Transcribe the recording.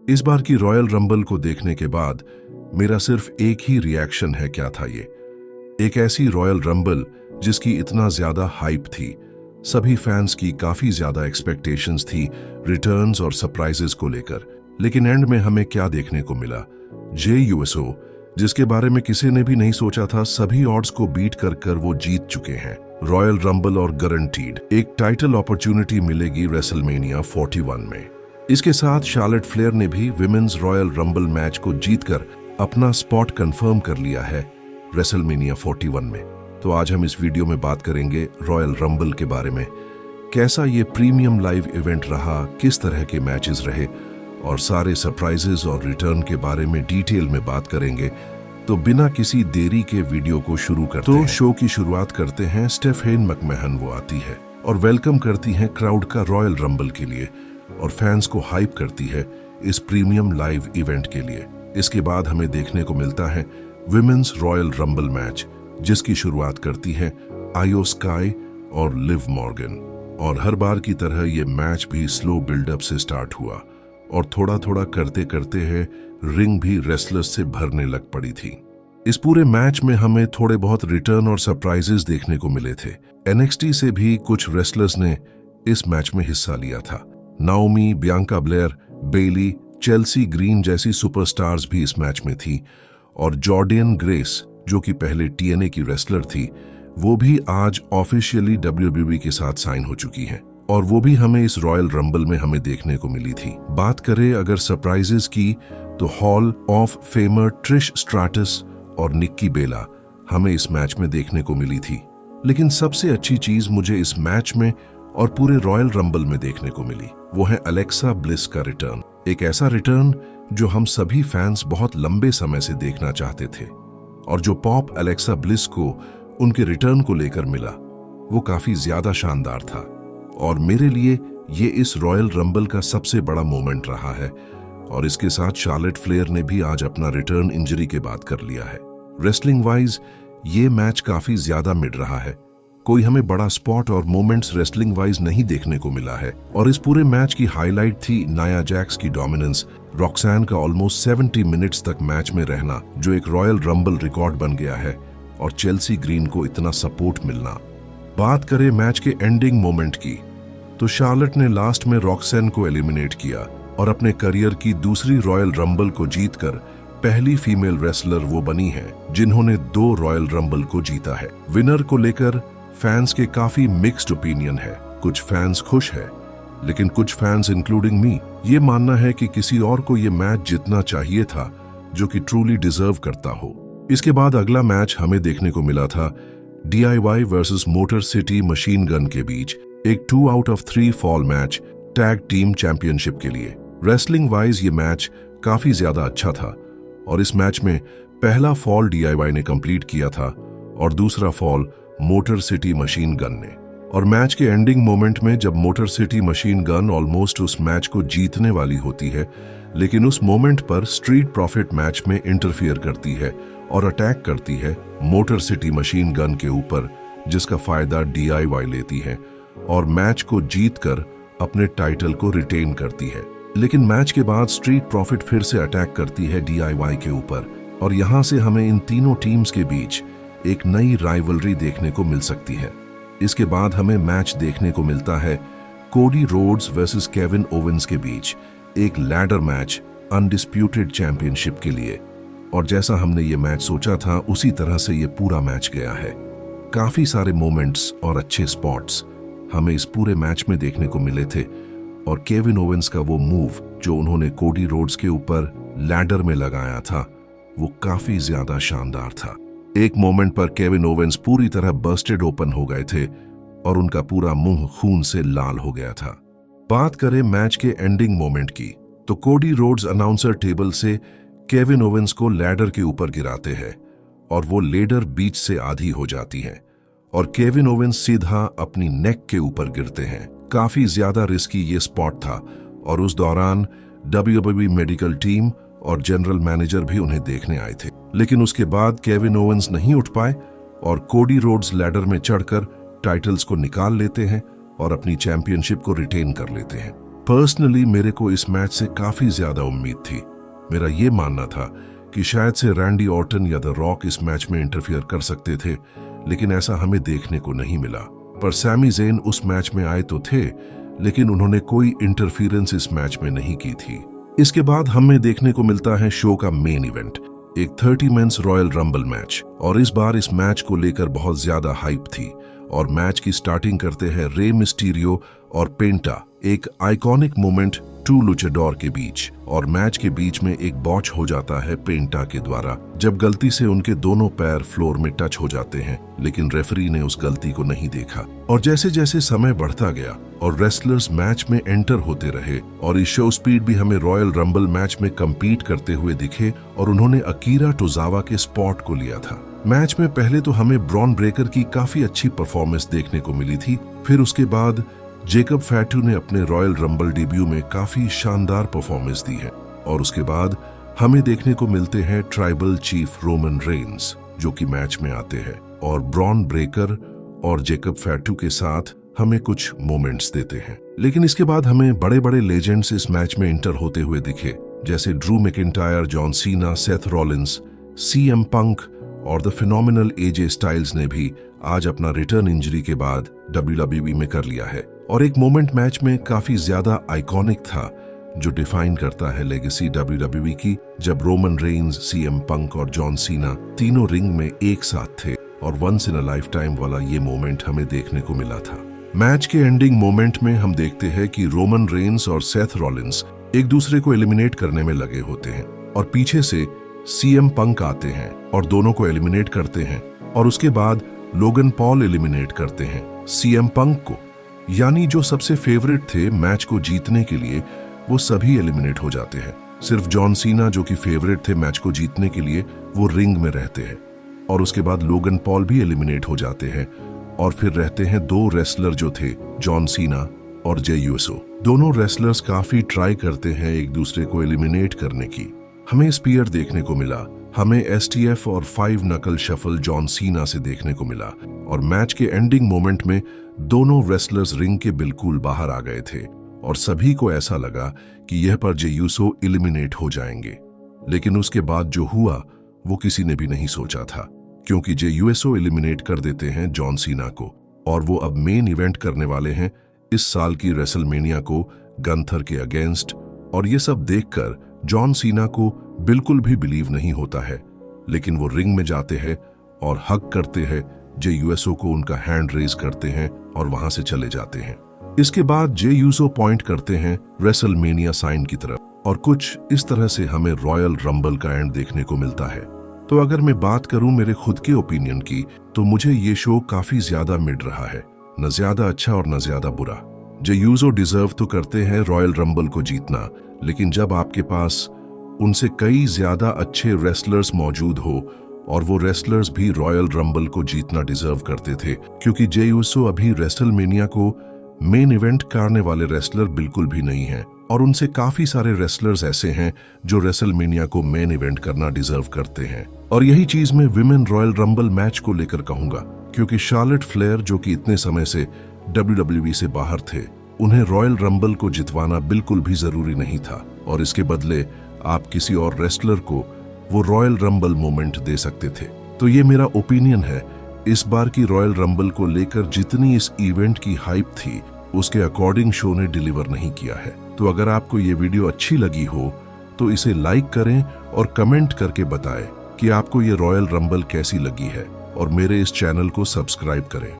इस बार की royal rumble को देखने के बाद मेरा सिर्फ एक ही रिएक्शन है, क्या था ये? एक ऐसी रॉयल रंबल जिसकी इतना ज्यादा हाइप थी, सभी फैंस की काफी ज्यादा एक्सपेक्टेशंस थी रिटर्न्स और सरप्राइजेस को लेकर। लेकिन एंड में हमें क्या देखने को मिला? जे यूएसओ, जिसके बारे में किसी ने भी नहीं सोचा था, सभी ऑड्स को बीट कर वो जीत चुके हैं रॉयल रंबल और गारंटीड एक टाइटल अपॉर्चुनिटी मिलेगी रेसलमेनिया 41 में। इसके साथ शार्लेट फ्लेयर ने भी विमेन्स रॉयल रंबल मैच को जीतकर अपना स्पॉट कंफर्म कर लिया है रेसलमेनिया 41 में। तो आज हम इस वीडियो में बात करेंगे रॉयल रंबल के बारे में, कैसा ये प्रीमियम लाइव इवेंट रहा, किस तरह के मैचेस रहे और सारे सरप्राइजेस और रिटर्न के बारे में डिटेल में बात करेंगे। तो बिना किसी देरी के वीडियो को शुरू करते हैं। शो की शुरुआत करते हैं। स्टेफेन मैकमहन वो आती है और वेलकम करती हैं क्राउड का रॉयल रंबल के लिए और फैंस को हाइप करती है इस प्रीमियम लाइव इवेंट के लिए। इसके बाद हमें देखने को मिलता है विमेन्स रॉयल रंबल मैच, जिसकी शुरुआत करती है आयो स्काई और लिव मॉर्गन। और हर बार की तरह ये मैच भी स्लो बिल्डअप से स्टार्ट हुआ और थोड़ा थोड़ा करते करते है रिंग भी रेसलर्स से भरने लग पड़ी थी। इस पूरे मैच में हमें थोड़े बहुत रिटर्न और सरप्राइजेस देखने को मिले थे। एनएक्सटी से भी कुछ रेसलर्स ने इस मैच में हिस्सा लिया था। नाओमी, बियांका ब्लेयर, बेली, चेल्सी ग्रीन जैसी सुपरस्टार्स भी इस मैच में थी और जॉर्डियन ग्रेस, जो कि पहले टीएनए की रेसलर थी, वो भी आज ऑफिशियली डब्ल्यूडब्ल्यूई के साथ साइन हो चुकी हैं और वो भी हमें इस रॉयल रंबल में हमें देखने को मिली थी। बात करें अगर सरप्राइजेस की, तो hall of famer Trish stratus और निक्की बेला हमें इस मैच में देखने को मिली थी। लेकिन सबसे अच्छी चीज मुझे इस मैच में और पूरे रॉयल रंबल में देखने को मिली, वो है अलेक्सा ब्लिस का रिटर्न। एक ऐसा रिटर्न जो हम सभी फैंस बहुत लंबे समय से देखना चाहते थे और जो पॉप अलेक्सा ब्लिस को उनके रिटर्न को लेकर मिला, वो काफी ज्यादा शानदार था और मेरे लिए ये इस रॉयल रंबल का सबसे बड़ा मोमेंट रहा है। और इसके साथ शार्लेट फ्लेयर ने भी आज अपना रिटर्न इंजरी के बाद कर लिया है। रेसलिंग वाइज ये मैच काफी ज्यादा मिड रहा है, कोई हमें बड़ा स्पॉट और मोमेंट्स रेसलिंग वाइज नहीं देखने को मिला है। और इस पूरे मैच की हाईलाइट थी नाया जैक्स की डोमिनेंस, रॉक्सैन का ऑलमोस्ट 70 मिनट्स तक मैच में रहना, जो एक रॉयल रंबल रिकॉर्ड बन गया है, और चेल्सी ग्रीन को इतना सपोर्ट मिलना। बात करें मैच के एंडिंग मोमेंट की, तो शार्लेट ने लास्ट में रॉक्सैन को एलिमिनेट किया और अपने करियर की दूसरी रॉयल रंबल को जीतकर पहली फीमेल रेसलर वो बनी है जिन्होंने 2 रॉयल रंबल को जीता है। विनर को लेकर फैंस के काफी मिक्स्ड ओपिनियन है। कुछ फैंस खुश है, लेकिन कुछ फैंस इंक्लूडिंग मी ये मानना है कि किसी और को ये मैच जीतना चाहिए था जो कि ट्रूली डिजर्व करता हो। इसके बाद अगला मैच हमें देखने को मिला था DIY versus motor city machine gun के बीच एक 2 out of 3 fall match tag team championship के लिए। रेसलिंग वाइज ये मैच काफी ज्यादा अच्छा था और इस मैच में पहला फॉल DIY ने कंप्लीट किया था और दूसरा fall motor city machine gun ने। और मैच के एंडिंग मोमेंट में जब motor city machine gun almost उस मैच को जीतने वाली होती है, लेकिन उस मोमेंट पर स्ट्रीट प्रॉफिट मैच में इंटरफियर करती है और अटैक करती है मोटर सिटी मशीन गन के ऊपर, जिसका फायदा DIY लेती है और मैच को जीतकर अपने टाइटल को रिटेन करती है। लेकिन मैच के बाद स्ट्रीट प्रॉफिट फिर से अटैक करती है DIY के ऊपर और यहां से हमें इन तीनों टीम्स के बीच एक नई राइवलरी देखने को मिल सकती है। इसके बाद हमें मैच देखने को मिलता है Cody Rhodes versus Kevin Owens के बीच एक लैडर मैच अनडिस्प्यूटेड चैंपियनशिप के लिए। और जैसा हमने ये मैच सोचा था, उसी तरह से ये पूरा मैच गया है। काफी सारे मोमेंट्स और अच्छे स्पॉट्स हमें इस पूरे मैच में देखने को मिले थे और केविन ओवेंस का वो मूव जो उन्होंने कोडी रोड्स के ऊपर लैडर में लगाया था, वो काफी ज्यादा शानदार था। एक मोमेंट पर केविन ओवेंस पूरी तरह बस्टेड ओपन हो गए थे और उनका पूरा मुंह खून से लाल हो गया था। बात करें मैच के एंडिंग मोमेंट की, तो कोडी रोड्स अनाउंसर टेबल से केविन ओवेंस को लैडर के ऊपर गिराते हैं और वो लेडर बीच से आधी हो जाती है और केविन ओवेंस सीधा अपनी नेक के ऊपर गिरते हैं। काफी ज्यादा रिस्की ये स्पॉट था और उस दौरान WWE मेडिकल टीम और जनरल मैनेजर भी उन्हें देखने आए थे। लेकिन उसके बाद केविन ओवेंस नहीं उठ पाए और कोडी रोड्स लैडर में चढ़कर टाइटल्स को निकाल लेते हैं और अपनी चैंपियनशिप को रिटेन कर लेते हैं। पर्सनली मेरे को इस मैच से काफी ज्यादा उम्मीद थी। मेरा ये मानना था कि शायद से रैंडी ऑर्टन या द रॉक इस मैच में इंटरफियर कर सकते थे, लेकिन ऐसा हमें देखने को नहीं मिला। पर सैमी ज़ेन उस मैच में आए तो थे, लेकिन उन्होंने कोई इंटरफियरेंस इस मैच में नहीं की थी। इसके बाद हमें देखने को मिलता है शो का मेन इवेंट, एक 30 मेंस रॉयल रंबल मैच। और इस बार इस मैच को लेकर बहुत ज्यादा हाइप थी और मैच की स्टार्टिंग करते हैं रे मिस्टीरियो और पेंटा, एक आइकॉनिक मोमेंट टू लुचाडोर के बीच। और मैच के बीच में एक बॉच हो जाता है पेंटा के द्वारा, जब गलती से उनके दोनों पैर फ्लोर में टच हो जाते हैं, लेकिन रेफरी ने उस गलती को नहीं देखा। और जैसे जैसे समय बढ़ता गया और रेसलर्स मैच में एंटर होते रहे और इस शो स्पीड भी हमें रॉयल रंबल मैच में कम्पीट करते हुए दिखे और उन्होंने अकीरा टोजावा के स्पॉट को लिया था। मैच में पहले तो हमें ब्रॉन ब्रेकर की काफी अच्छी परफॉर्मेंस देखने को मिली थी, फिर उसके बाद जेकब फैटू ने अपने रॉयल रंबल डेब्यू में काफी शानदार परफॉर्मेंस दी है। और उसके बाद हमें देखने को मिलते हैं ट्राइबल चीफ रोमन रेंस, जो कि मैच में आते हैं और ब्रॉन ब्रेकर और जेकब फैटू के साथ हमें कुछ मोमेंट्स देते हैं। लेकिन इसके बाद हमें बड़े बड़े लेजेंड्स इस मैच में इंटर होते हुए दिखे, जैसे Drew McIntyre, John Cena, Seth Rollins, CM पंक और द फिनोमिनल AJ स्टाइल्स ने भी आज अपना रिटर्न इंजरी के बाद WWE में कर लिया है। और एक मोमेंट मैच में काफी ज्यादा आइकॉनिक था, जो डिफाइन करता है लेगेसी WWE की, जब रोमन रेंस, CM पंक और जॉन सीना तीनों रिंग में एक साथ थे और once in a lifetime वाला ये मोमेंट हमें देखने को मिला था। मैच के एंडिंग मोमेंट में हम देखते हैं कि रोमन रेंस और सेथ रॉलिंस एक दूसरे को एलिमिनेट करने में लगे होते हैं और पीछे से CM पंक आते हैं और दोनों को एलिमिनेट करते हैं। और उसके बाद लोगन पॉल एलिमिनेट करते हैं CM पंक को, यानी जो सबसे फेवरेट थे मैच को जीतने के लिए, वो सभी एलिमिनेट हो जाते हैं। सिर्फ जॉन सीना, जो कि फेवरेट थे मैच को जीतने के लिए, वो रिंग में रहते हैं। और उसके बाद लोगन पॉल भी एलिमिनेट हो जाते हैं और फिर रहते हैं दो रेसलर जो थे, जॉन सीना और जे यूएसओ। दोनों रेसलर्स काफी ट्राई करते हैं एक दूसरे को एलिमिनेट करने की। हमें स्पीयर देखने को मिला, हमें STF और 5 नकल शफल जॉन सीना से देखने को मिला। और मैच के एंडिंग मोमेंट में दोनों रेसलर्स रिंग के बिल्कुल बाहर आ गए थे और सभी को ऐसा लगा कि यह पर जे यूसो एलिमिनेट हो जाएंगे। लेकिन उसके बाद जो हुआ वो किसी ने भी नहीं सोचा था, क्योंकि जे यूएसओ एलिमिनेट कर देते हैं जॉन सीना को और वो अब मेन इवेंट करने वाले हैं इस साल की रेसलमेनिया को गंथर के अगेंस्ट। और ये सब देखकर जॉन सीना को बिल्कुल भी बिलीव नहीं होता है, लेकिन वो रिंग में जाते हैं और हक करते हैं जे यूएसओ को, उनका हैंड रेज करते हैं और वहां से चले जाते हैं। इसके बाद जे यूएसओ पॉइंट करते हैं रेसलमेनिया साइन की तरफ और कुछ इस तरह से हमें रॉयल रंबल का एंड देखने को मिलता है। तो अगर मैं बात करूं मेरे खुद के ओपिनियन की, तो मुझे ये शो काफी ज्यादा मिड रहा है, न ज्यादा अच्छा और न ज्यादा बुरा। जे यूएसओ डिजर्व तो करते हैं रॉयल रंबल को जीतना, लेकिन जब आपके पास उनसे कई ज्यादा अच्छे रेसलर्स मौजूद हो और वो रेसलर्स भी रॉयल रंबल को जीतना डिजर्व करते थे, क्योंकि जे यूएसओ अभी रेसलमेनिया को मेन इवेंट करने वाले रेसलर बिल्कुल भी नहीं हैं और उनसे काफी सारे रेसलर्स ऐसे हैं जो रेसलमेनिया को मेन इवेंट करना डिजर्व करते हैं। और यही चीज मैं विमेन रॉयल रंबल मैच को लेकर कहूंगा, क्योंकि शार्लेट फ्लेयर, जो कि इतने समय से WWE से बाहर थे, उन्हें रॉयल रंबल को जितवाना बिल्कुल भी जरूरी नहीं था और इसके बदले आप किसी और रेसलर को वो रॉयल रंबल मोमेंट दे सकते थे। तो ये मेरा ओपिनियन है। इस बार की रॉयल रंबल को लेकर जितनी इस इवेंट की हाइप थी, उसके अकॉर्डिंग शो ने डिलीवर नहीं किया है। तो अगर आपको ये वीडियो अच्छी लगी हो तो इसे लाइक करें और कमेंट करके बताएं कि आपको ये रॉयल रंबल कैसी लगी है और मेरे इस चैनल को सब्सक्राइब करें।